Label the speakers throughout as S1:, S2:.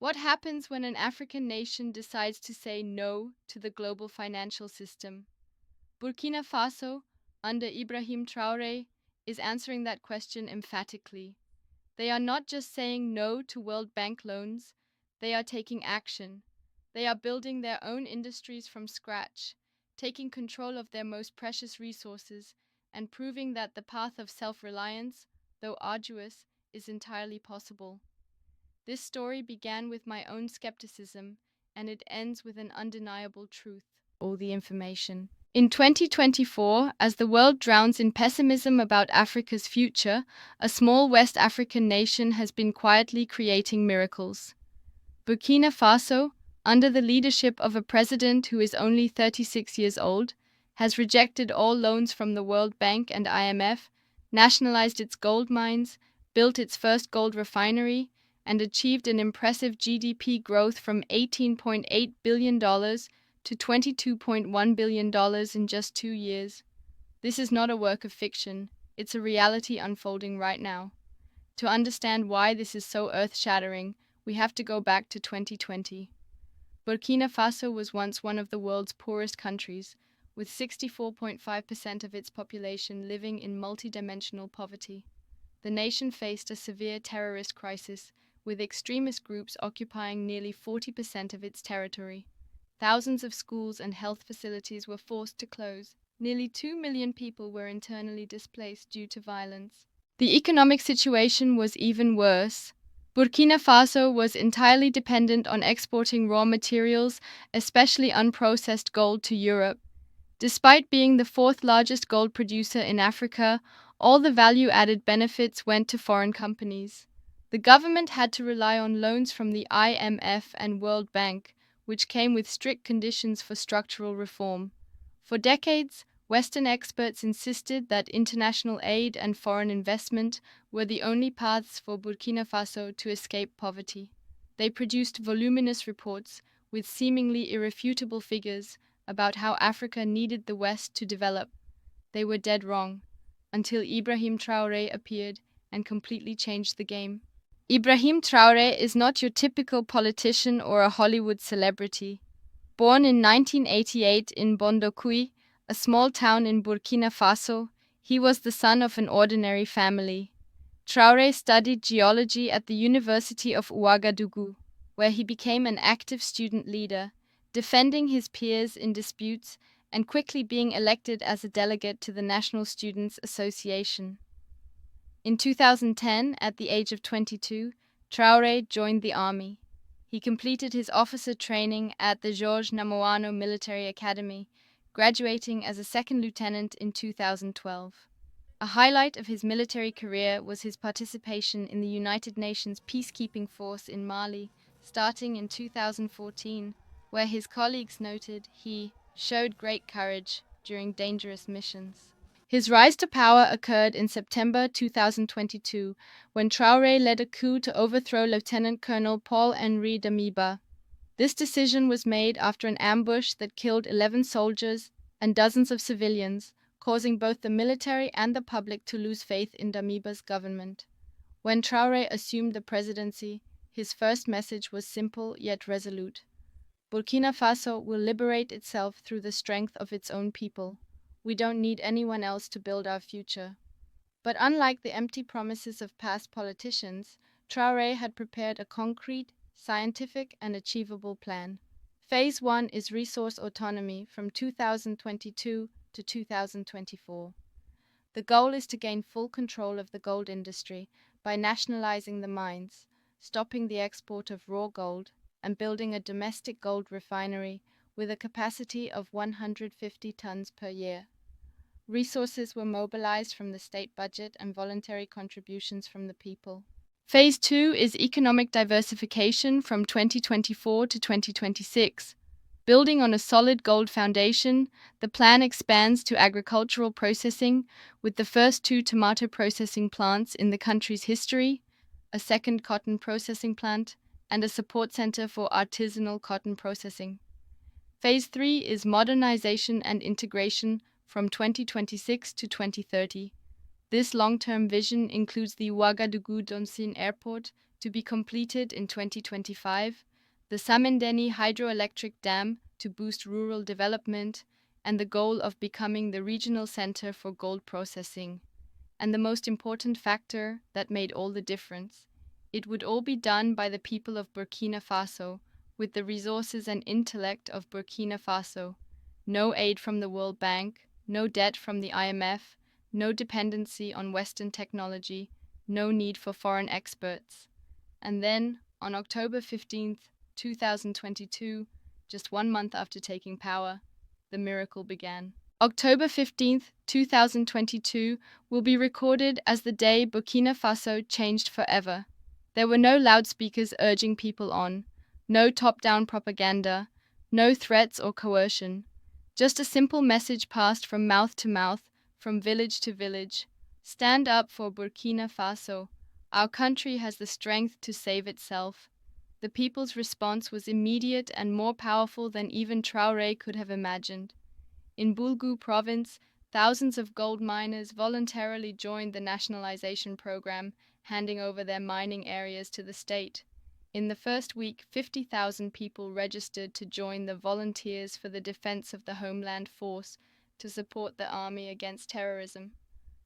S1: What happens when an African nation decides to say no to the global financial system? Burkina Faso, under Ibrahim Traoré, is answering that question emphatically. They are not just saying no to World Bank loans, they are taking action. They are building their own industries from scratch, taking control of their most precious resources, and proving that the path of self-reliance, though arduous, is entirely possible. This story began with my own skepticism, and it ends with an undeniable truth. All the information. In 2024, as the world drowns in pessimism about Africa's future, a small West African nation has been quietly creating miracles. Burkina Faso, under the leadership of a president who is only 36 years old, has rejected all loans from the World Bank and IMF, nationalized its gold mines, built its first gold refinery, and achieved an impressive GDP growth from $18.8 billion to $22.1 billion in just 2 years. This is not a work of fiction, it's a reality unfolding right now. To understand why this is so earth-shattering, we have to go back to 2020. Burkina Faso was once one of the world's poorest countries, with 64.5% of its population living in multidimensional poverty. The nation faced a severe terrorist crisis, with extremist groups occupying nearly 40% of its territory. Thousands of schools and health facilities were forced to close. Nearly 2 million people were internally displaced due to violence. The economic situation was even worse. Burkina Faso was entirely dependent on exporting raw materials, especially unprocessed gold, to Europe. Despite being the fourth largest gold producer in Africa, all the value-added benefits went to foreign companies. The government had to rely on loans from the IMF and World Bank, which came with strict conditions for structural reform. For decades, Western experts insisted that international aid and foreign investment were the only paths for Burkina Faso to escape poverty. They produced voluminous reports with seemingly irrefutable figures about how Africa needed the West to develop. They were dead wrong, until Ibrahim Traoré appeared and completely changed the game. Ibrahim Traoré is not your typical politician or a Hollywood celebrity. Born in 1988 in Bondokui, a small town in Burkina Faso, he was the son of an ordinary family. Traoré studied geology at the University of Ouagadougou, where he became an active student leader, defending his peers in disputes and quickly being elected as a delegate to the National Students Association. In 2010, at the age of 22, Traoré joined the army. He completed his officer training at the Georges Namoano Military Academy, graduating as a second lieutenant in 2012. A highlight of his military career was his participation in the United Nations peacekeeping force in Mali, starting in 2014, where his colleagues noted he showed great courage during dangerous missions. His rise to power occurred in September 2022, when Traoré led a coup to overthrow Lieutenant Colonel Paul-Henri Damiba. This decision was made after an ambush that killed 11 soldiers and dozens of civilians, causing both the military and the public to lose faith in Damiba's government. When Traoré assumed the presidency, his first message was simple yet resolute. Burkina Faso will liberate itself through the strength of its own people. We don't need anyone else to build our future. But unlike the empty promises of past politicians, Traoré had prepared a concrete, scientific, and achievable plan. Phase 1 is resource autonomy from 2022 to 2024. The goal is to gain full control of the gold industry by nationalizing the mines, stopping the export of raw gold, and building a domestic gold refinery with a capacity of 150 tons per year. Resources were mobilized from the state budget and voluntary contributions from the people. Phase 2 is economic diversification from 2024 to 2026. Building on a solid gold foundation, the plan expands to agricultural processing, with the first 2 tomato processing plants in the country's history, a second cotton processing plant, and a support center for artisanal cotton processing. Phase 3 is modernization and integration from 2026 to 2030. This long-term vision includes the Ouagadougou-Donsine Airport to be completed in 2025, the Samendeni hydroelectric dam to boost rural development, and the goal of becoming the regional center for gold processing. And the most important factor that made all the difference. It would all be done by the people of Burkina Faso, with the resources and intellect of Burkina Faso. No aid from the World Bank, no debt from the IMF, no dependency on Western technology, no need for foreign experts. And then, on October 15th, 2022, just 1 month after taking power, the miracle began. October 15th, 2022 will be recorded as the day Burkina Faso changed forever. There were no loudspeakers urging people on, no top-down propaganda, no threats or coercion. Just a simple message passed from mouth to mouth, from village to village. Stand up for Burkina Faso. Our country has the strength to save itself. The people's response was immediate and more powerful than even Traoré could have imagined. In Boulgou province, thousands of gold miners voluntarily joined the nationalization program, handing over their mining areas to the state. In the first week, 50,000 people registered to join the Volunteers for the Defense of the Homeland Force to support the army against terrorism.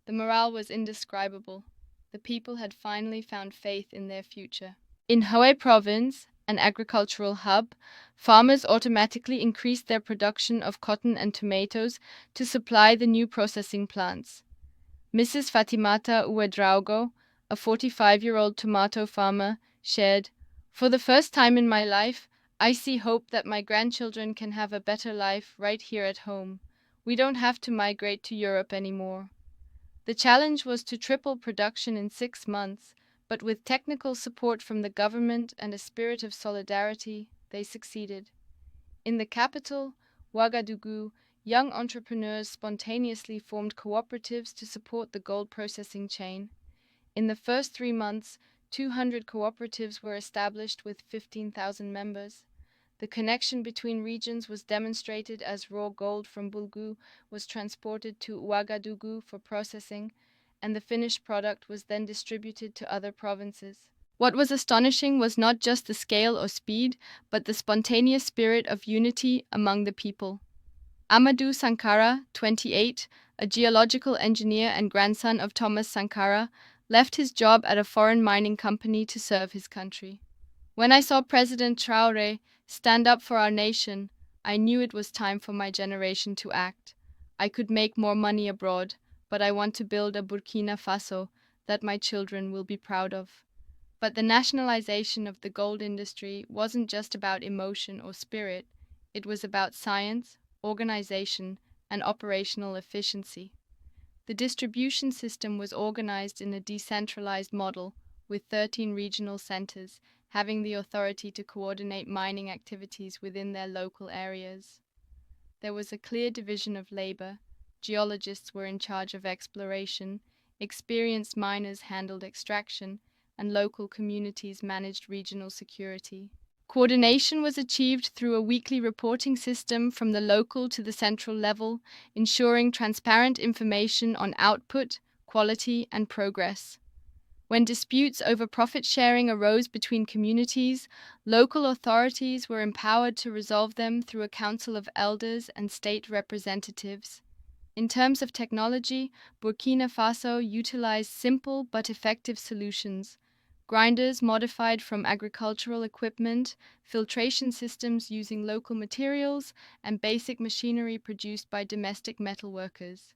S1: The morale was indescribable. The people had finally found faith in their future. In Hoé province, an agricultural hub, farmers automatically increased their production of cotton and tomatoes to supply the new processing plants. Mrs. Fatimata Ouedraogo, a 45-year-old tomato farmer, shared, "For the first time in my life, I see hope that my grandchildren can have a better life right here at home. We don't have to migrate to Europe anymore." The challenge was to triple production in 6 months, but with technical support from the government and a spirit of solidarity, they succeeded. In the capital, Ouagadougou, young entrepreneurs spontaneously formed cooperatives to support the gold processing chain. In the first 3 months, 200 cooperatives were established with 15,000 members. The connection between regions was demonstrated as raw gold from Boulgou was transported to Ouagadougou for processing, and the finished product was then distributed to other provinces. What was astonishing was not just the scale or speed, but the spontaneous spirit of unity among the people. Amadou Sankara, 28, a geological engineer and grandson of Thomas Sankara, left his job at a foreign mining company to serve his country. "When I saw President Traoré stand up for our nation, I knew it was time for my generation to act. I could make more money abroad, but I want to build a Burkina Faso that my children will be proud of." But the nationalization of the gold industry wasn't just about emotion or spirit, it was about science, organization, and operational efficiency. The distribution system was organized in a decentralized model, with 13 regional centers having the authority to coordinate mining activities within their local areas. There was a clear division of labor. Geologists were in charge of exploration, experienced miners handled extraction, and local communities managed regional security. Coordination was achieved through a weekly reporting system from the local to the central level, ensuring transparent information on output, quality, and progress. When disputes over profit sharing arose between communities, local authorities were empowered to resolve them through a council of elders and state representatives. In terms of technology, Burkina Faso utilized simple but effective solutions. Grinders modified from agricultural equipment, filtration systems using local materials, and basic machinery produced by domestic metalworkers.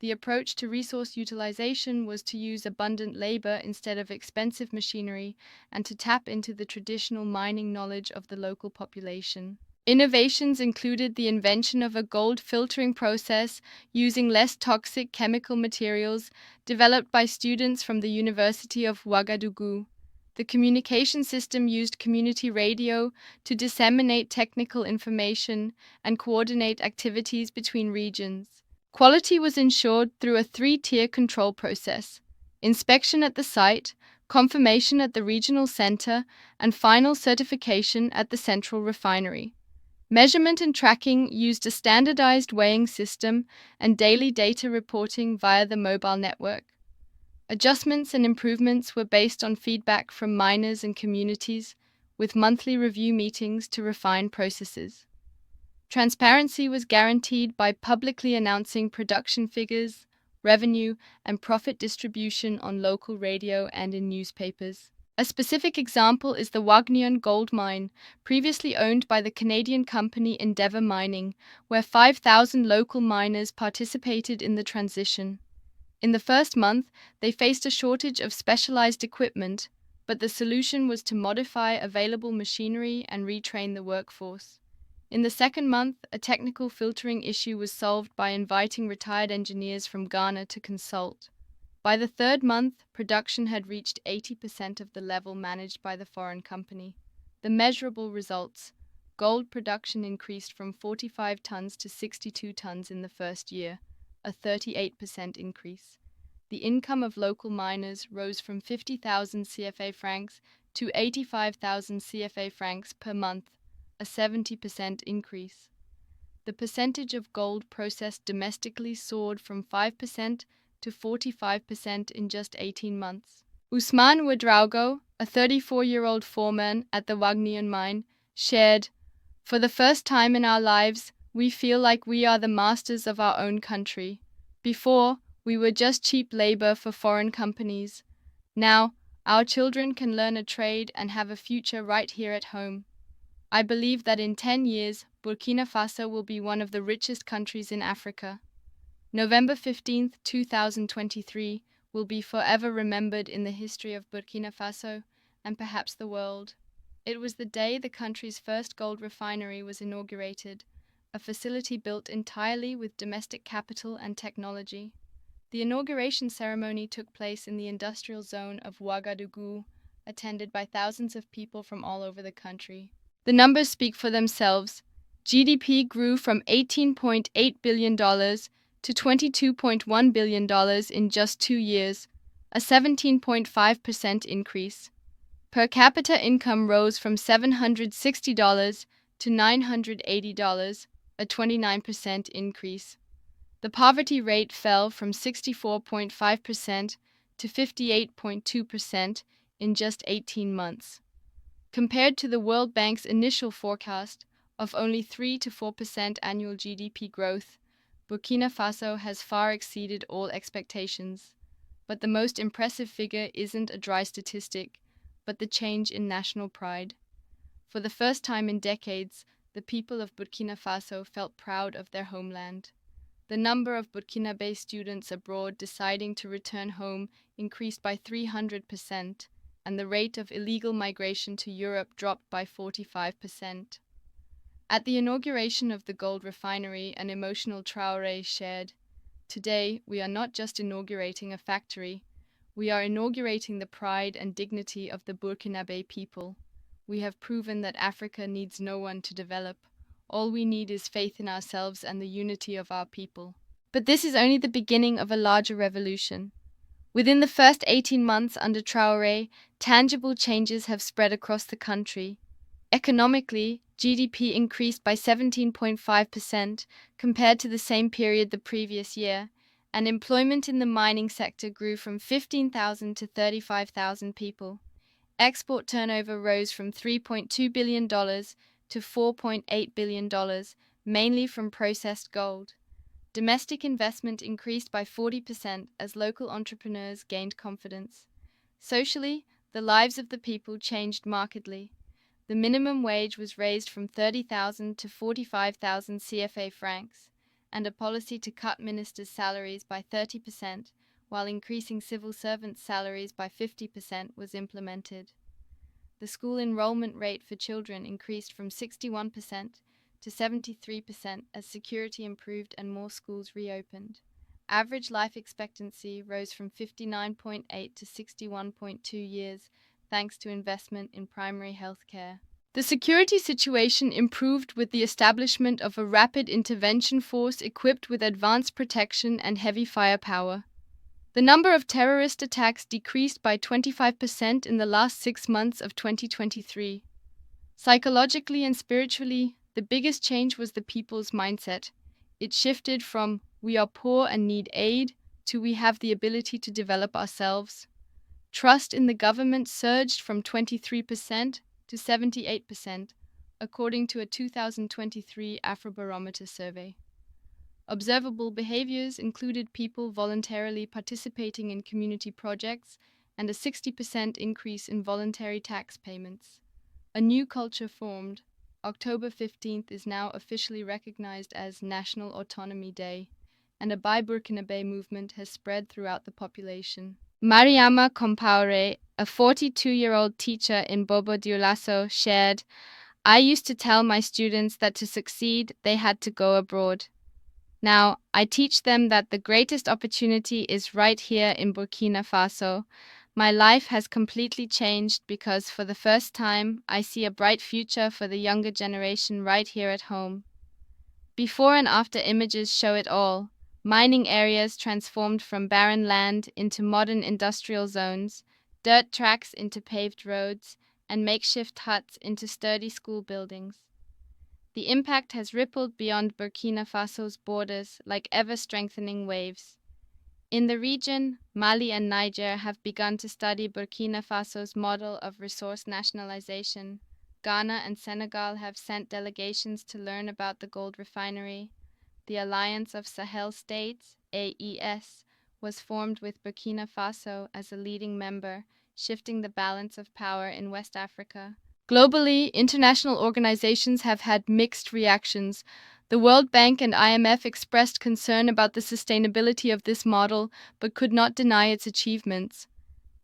S1: The approach to resource utilization was to use abundant labor instead of expensive machinery and to tap into the traditional mining knowledge of the local population. Innovations included the invention of a gold filtering process using less toxic chemical materials developed by students from the University of Ouagadougou. The communication system used community radio to disseminate technical information and coordinate activities between regions. Quality was ensured through a 3-tier control process: inspection at the site, confirmation at the regional center, and final certification at the central refinery. Measurement and tracking used a standardized weighing system and daily data reporting via the mobile network. Adjustments and improvements were based on feedback from miners and communities, with monthly review meetings to refine processes. Transparency was guaranteed by publicly announcing production figures, revenue, and profit distribution on local radio and in newspapers. A specific example is the Wagnion gold mine, previously owned by the Canadian company Endeavour Mining, where 5,000 local miners participated in the transition. In the first month, they faced a shortage of specialized equipment, but the solution was to modify available machinery and retrain the workforce. In the second month, a technical filtering issue was solved by inviting retired engineers from Ghana to consult. By the third month, production had reached 80% of the level managed by the foreign company. The measurable results: gold production increased from 45 tons to 62 tons in the first year, a 38% increase. The income of local miners rose from 50,000 CFA francs to 85,000 CFA francs per month, a 70% increase. The percentage of gold processed domestically soared from 5% to 45% in just 18 months. Ousmane Ouedraogo, a 34-year-old foreman at the Wagnion mine, shared, "For the first time in our lives, we feel like we are the masters of our own country. Before, we were just cheap labor for foreign companies. Now, our children can learn a trade and have a future right here at home. I believe that in 10 years, Burkina Faso will be one of the richest countries in Africa." November 15, 2023 will be forever remembered in the history of Burkina Faso and perhaps the world. It was the day the country's first gold refinery was inaugurated, a facility built entirely with domestic capital and technology. The inauguration ceremony took place in the industrial zone of Ouagadougou, attended by thousands of people from all over the country. The numbers speak for themselves. GDP grew from $18.8 billion to $22.1 billion in just 2 years, a 17.5% increase. Per capita income rose from $760 to $980, a 29% increase. The poverty rate fell from 64.5% to 58.2% in just 18 months. Compared to the World Bank's initial forecast of only 3 to 4% annual GDP growth, Burkina Faso has far exceeded all expectations. But the most impressive figure isn't a dry statistic, but the change in national pride. For the first time in decades, the people of Burkina Faso felt proud of their homeland. The number of Burkinabe students abroad deciding to return home increased by 300%, and the rate of illegal migration to Europe dropped by 45%. At the inauguration of the gold refinery, an emotional Traoré shared, "Today, we are not just inaugurating a factory, we are inaugurating the pride and dignity of the Burkinabe people. We have proven that Africa needs no one to develop. All we need is faith in ourselves and the unity of our people." But this is only the beginning of a larger revolution. Within the first 18 months under Traoré, tangible changes have spread across the country. Economically, GDP increased by 17.5% compared to the same period the previous year, and employment in the mining sector grew from 15,000 to 35,000 people. Export turnover rose from $3.2 billion to $4.8 billion, mainly from processed gold. Domestic investment increased by 40% as local entrepreneurs gained confidence. Socially, the lives of the people changed markedly. The minimum wage was raised from 30,000 to 45,000 CFA francs, and a policy to cut ministers' salaries by 30%, while increasing civil servants' salaries by 50% was implemented. The school enrollment rate for children increased from 61% to 73% as security improved and more schools reopened. Average life expectancy rose from 59.8 to 61.2 years, thanks to investment in primary health care. The security situation improved with the establishment of a rapid intervention force equipped with advanced protection and heavy firepower. The number of terrorist attacks decreased by 25% in the last 6 months of 2023. Psychologically and spiritually, the biggest change was the people's mindset. It shifted from "we are poor and need aid" Do we have the ability to develop ourselves? Trust in the government surged from 23% to 78%, according to a 2023 Afrobarometer survey. Observable behaviors included people voluntarily participating in community projects and a 60% increase in voluntary tax payments. A new culture formed. October 15th is now officially recognized as National Autonomy Day, and a Buy Burkinabe movement has spread throughout the population. Mariama Compaore, a 42-year-old teacher in Bobo Dioulasso, shared, "I used to tell my students that to succeed, they had to go abroad. Now, I teach them that the greatest opportunity is right here in Burkina Faso. My life has completely changed because for the first time, I see a bright future for the younger generation right here at home." Before and after images show it all. Mining areas transformed from barren land into modern industrial zones, dirt tracks into paved roads, and makeshift huts into sturdy school buildings. The impact has rippled beyond Burkina Faso's borders like ever-strengthening waves. In the region, Mali and Niger have begun to study Burkina Faso's model of resource nationalization. Ghana and Senegal have sent delegations to learn about the gold refinery. The Alliance of Sahel States, AES, was formed with Burkina Faso as a leading member, shifting the balance of power in West Africa. Globally, international organizations have had mixed reactions. The World Bank and IMF expressed concern about the sustainability of this model, but could not deny its achievements.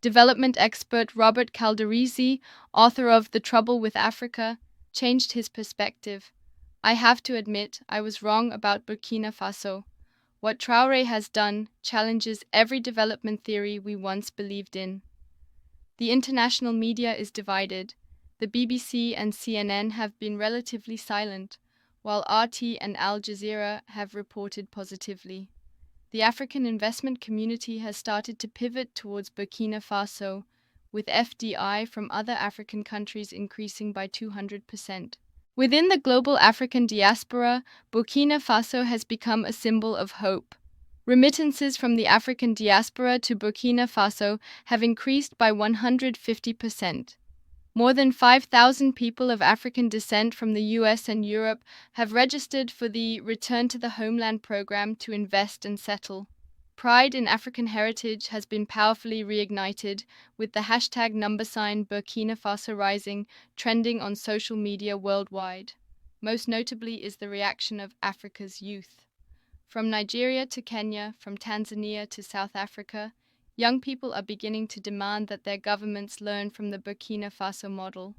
S1: Development expert Robert Calderisi, author of The Trouble with Africa, changed his perspective. "I have to admit, I was wrong about Burkina Faso. What Traoré has done challenges every development theory we once believed in." The international media is divided. The BBC and CNN have been relatively silent, while RT and Al Jazeera have reported positively. The African investment community has started to pivot towards Burkina Faso, with FDI from other African countries increasing by 200%. Within the global African diaspora, Burkina Faso has become a symbol of hope. Remittances from the African diaspora to Burkina Faso have increased by 150%. More than 5,000 people of African descent from the US and Europe have registered for the Return to the Homeland program to invest and settle. Pride in African heritage has been powerfully reignited, with the hashtag #Burkina Faso Rising trending on social media worldwide. Most notably is the reaction of Africa's youth. From Nigeria to Kenya, from Tanzania to South Africa, young people are beginning to demand that their governments learn from the Burkina Faso model.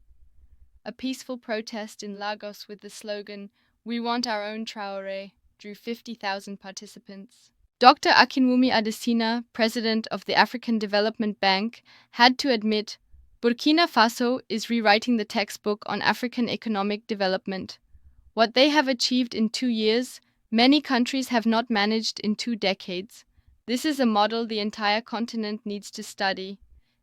S1: A peaceful protest in Lagos with the slogan, "We want our own Traoré," drew 50,000 participants. Dr. Akinwumi Adesina, president of the African Development Bank, had to admit, "Burkina Faso is rewriting the textbook on African economic development. What they have achieved in 2 years, many countries have not managed in 2 decades. This is a model the entire continent needs to study.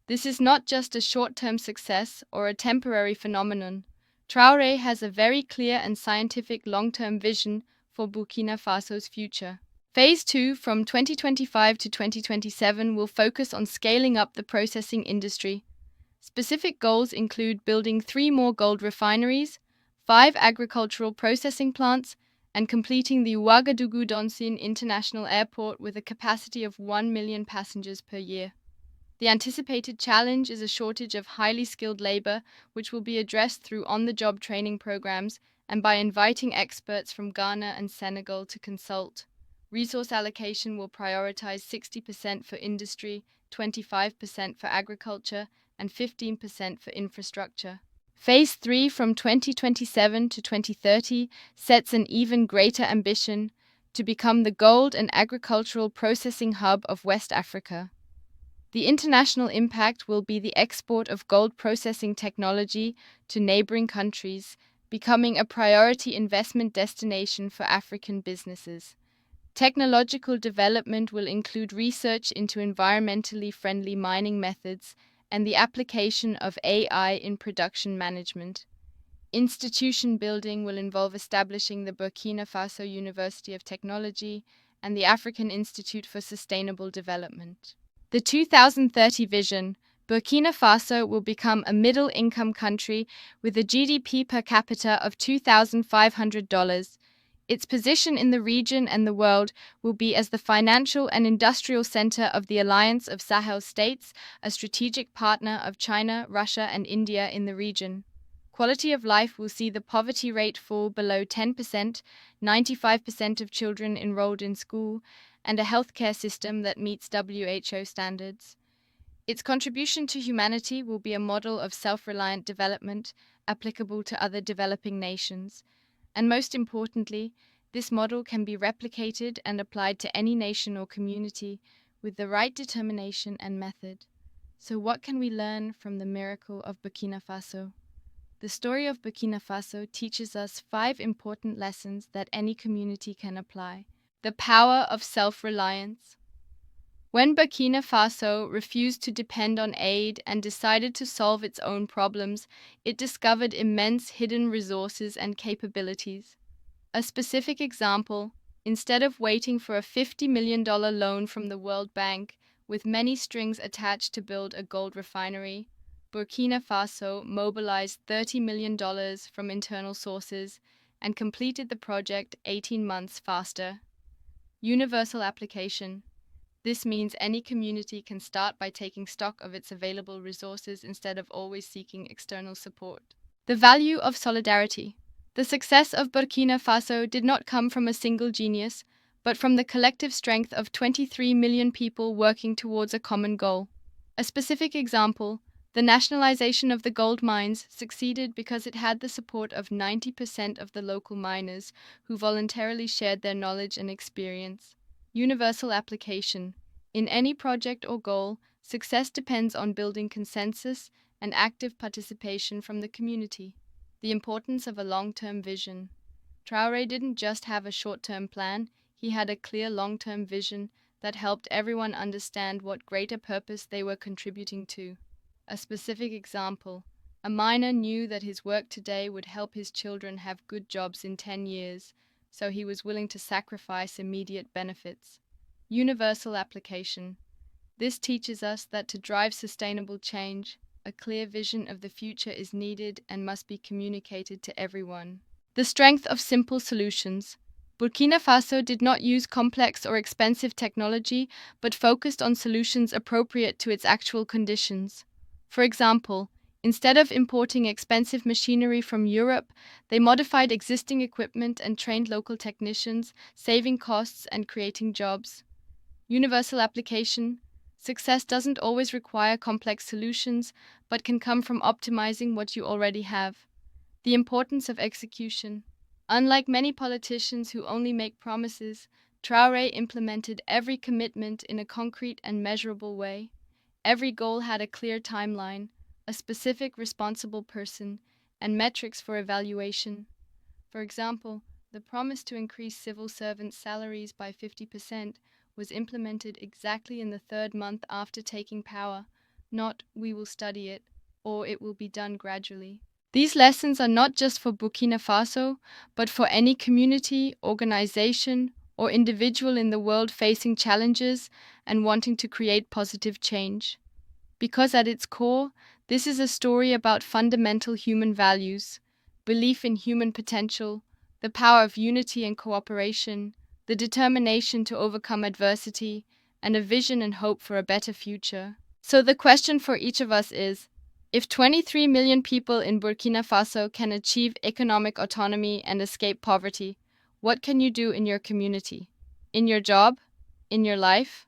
S1: This is not just a short-term success or a temporary phenomenon. Traoré has a very clear and scientific long-term vision for Burkina Faso's future." Phase 2 from 2025 to 2027 will focus on scaling up the processing industry. Specific goals include building 3 more gold refineries, 5 agricultural processing plants, and completing the Ouagadougou-Donsin International Airport with a capacity of 1 million passengers per year. The anticipated challenge is a shortage of highly skilled labor, which will be addressed through on-the-job training programs and by inviting experts from Ghana and Senegal to consult. Resource allocation will prioritize 60% for industry, 25% for agriculture, and 15% for infrastructure. Phase 3 from 2027 to 2030 sets an even greater ambition to become the gold and agricultural processing hub of West Africa. The international impact will be the export of gold processing technology to neighboring countries, becoming a priority investment destination for African businesses. Technological development will include research into environmentally friendly mining methods and the application of AI in production management. Institution building will involve establishing the Burkina Faso University of Technology and the African Institute for Sustainable Development. The 2030 vision: Burkina Faso will become a middle-income country with a GDP per capita of $2,500. Its position in the region and the world will be as the financial and industrial center of the Alliance of Sahel States, a strategic partner of China, Russia, and India in the region. Quality of life will see the poverty rate fall below 10%, 95% of children enrolled in school, and a healthcare system that meets WHO standards. Its contribution to humanity will be a model of self-reliant development applicable to other developing nations. And most importantly, this model can be replicated and applied to any nation or community with the right determination and method. So what can we learn from the miracle of Burkina Faso? The story of Burkina Faso teaches us 5 important lessons that any community can apply. The power of self-reliance. When Burkina Faso refused to depend on aid and decided to solve its own problems, it discovered immense hidden resources and capabilities. A specific example: instead of waiting for a $50 million loan from the World Bank, with many strings attached to build a gold refinery, Burkina Faso mobilized $30 million from internal sources and completed the project 18 months faster. Universal application. This means any community can start by taking stock of its available resources instead of always seeking external support. The value of solidarity. The success of Burkina Faso did not come from a single genius, but from the collective strength of 23 million people working towards a common goal. A specific example: the nationalization of the gold mines succeeded because it had the support of 90% of the local miners, who voluntarily shared their knowledge and experience. Universal application. In any project or goal, success depends on building consensus and active participation from the community. The importance of a long-term vision. Traoré didn't just have a short-term plan, he had a clear long-term vision that helped everyone understand what greater purpose they were contributing to. A specific example: a miner knew that his work today would help his children have good jobs in 10 years, so he was willing to sacrifice immediate benefits. Universal application. This teaches us that to drive sustainable change, a clear vision of the future is needed and must be communicated to everyone. The strength of simple solutions. Burkina Faso did not use complex or expensive technology, but focused on solutions appropriate to its actual conditions. For example, instead of importing expensive machinery from Europe, they modified existing equipment and trained local technicians, saving costs and creating jobs. Universal application. Success doesn't always require complex solutions, but can come from optimizing what you already have. The importance of execution. Unlike many politicians who only make promises, Traoré implemented every commitment in a concrete and measurable way. Every goal had a clear timeline, a specific responsible person, and metrics for evaluation. For example, the promise to increase civil servants' salaries by 50% was implemented exactly in the 3rd month after taking power, not "we will study it" or "it will be done gradually." These lessons are not just for Burkina Faso, but for any community, organization, or individual in the world facing challenges and wanting to create positive change. Because at its core, this is a story about fundamental human values: belief in human potential, the power of unity and cooperation, the determination to overcome adversity, and a vision and hope for a better future. So the question for each of us is: if 23 million people in Burkina Faso can achieve economic autonomy and escape poverty, what can you do in your community, in your job, in your life?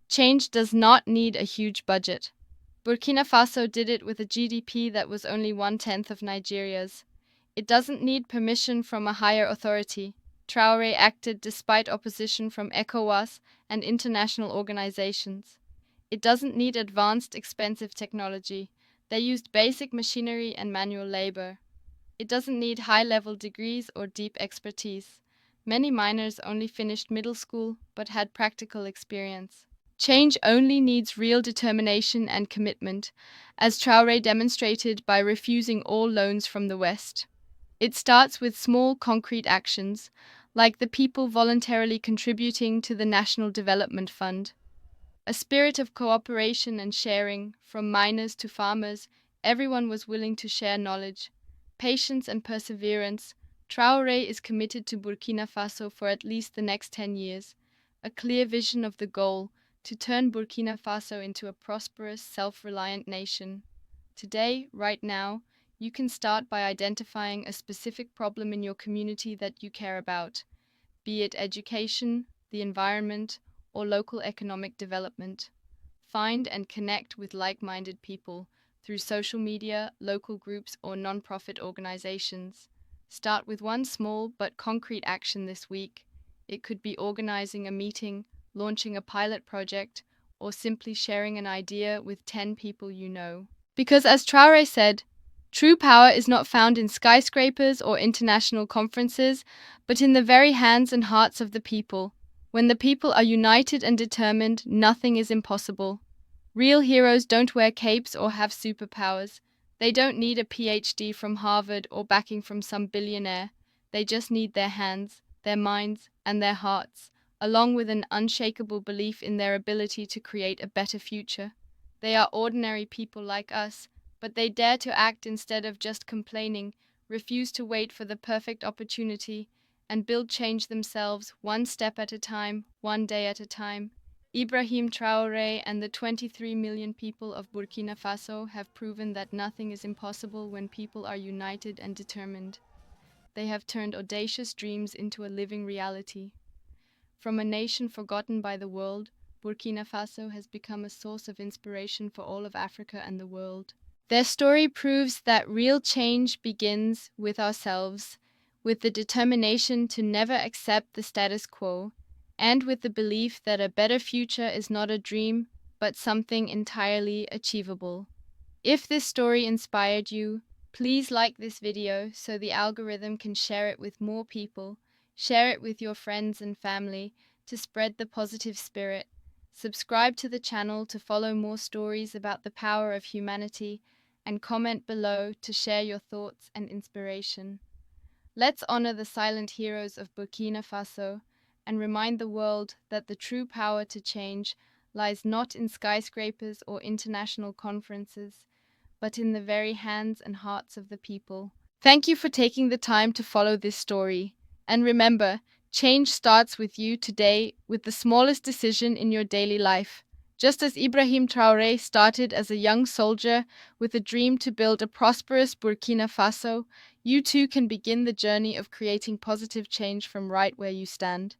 S1: Change does not need a huge budget. Burkina Faso did it with a GDP that was only 1/10 of Nigeria's. It doesn't need permission from a higher authority. Traoré acted despite opposition from ECOWAS and international organizations. It doesn't need advanced, expensive technology. They used basic machinery and manual labor. It doesn't need high-level degrees or deep expertise. Many miners only finished middle school but had practical experience. Change only needs real determination and commitment, as Traoré demonstrated by refusing all loans from the West. It starts with small, concrete actions, like the people voluntarily contributing to the National Development Fund. A spirit of cooperation and sharing, from miners to farmers, everyone was willing to share knowledge. Patience and perseverance. Traoré is committed to Burkina Faso for at least the next 10 years. A clear vision of the goal to turn Burkina Faso into a prosperous, self-reliant nation. Today, right now, you can start by identifying a specific problem in your community that you care about, be it education, the environment, or local economic development. Find and connect with like-minded people through social media, local groups, or non-profit organizations. Start with one small but concrete action this week. It could be organizing a meeting, launching a pilot project, or simply sharing an idea with 10 people you know. Because as Traoré said, true power is not found in skyscrapers or international conferences, but in the very hands and hearts of the people. When the people are united and determined, nothing is impossible. Real heroes don't wear capes or have superpowers. They don't need a PhD from Harvard or backing from some billionaire. They just need their hands, their minds, and their hearts, along with an unshakable belief in their ability to create a better future. They are ordinary people like us, but they dare to act instead of just complaining, refuse to wait for the perfect opportunity, and build change themselves one step at a time, one day at a time. Ibrahim Traoré and the 23 million people of Burkina Faso have proven that nothing is impossible when people are united and determined. They have turned audacious dreams into a living reality. From a nation forgotten by the world, Burkina Faso has become a source of inspiration for all of Africa and the world. Their story proves that real change begins with ourselves, with the determination to never accept the status quo, and with the belief that a better future is not a dream, but something entirely achievable. If this story inspired you, please like this video so the algorithm can share it with more people. Share it with your friends and family to spread the positive spirit. Subscribe to the channel to follow more stories about the power of humanity, and comment below to share your thoughts and inspiration. Let's honor the silent heroes of Burkina Faso and remind the world that the true power to change lies not in skyscrapers or international conferences, but in the very hands and hearts of the people. Thank you for taking the time to follow this story. And remember, change starts with you today with the smallest decision in your daily life. Just as Ibrahim Traoré started as a young soldier with a dream to build a prosperous Burkina Faso, you too can begin the journey of creating positive change from right where you stand.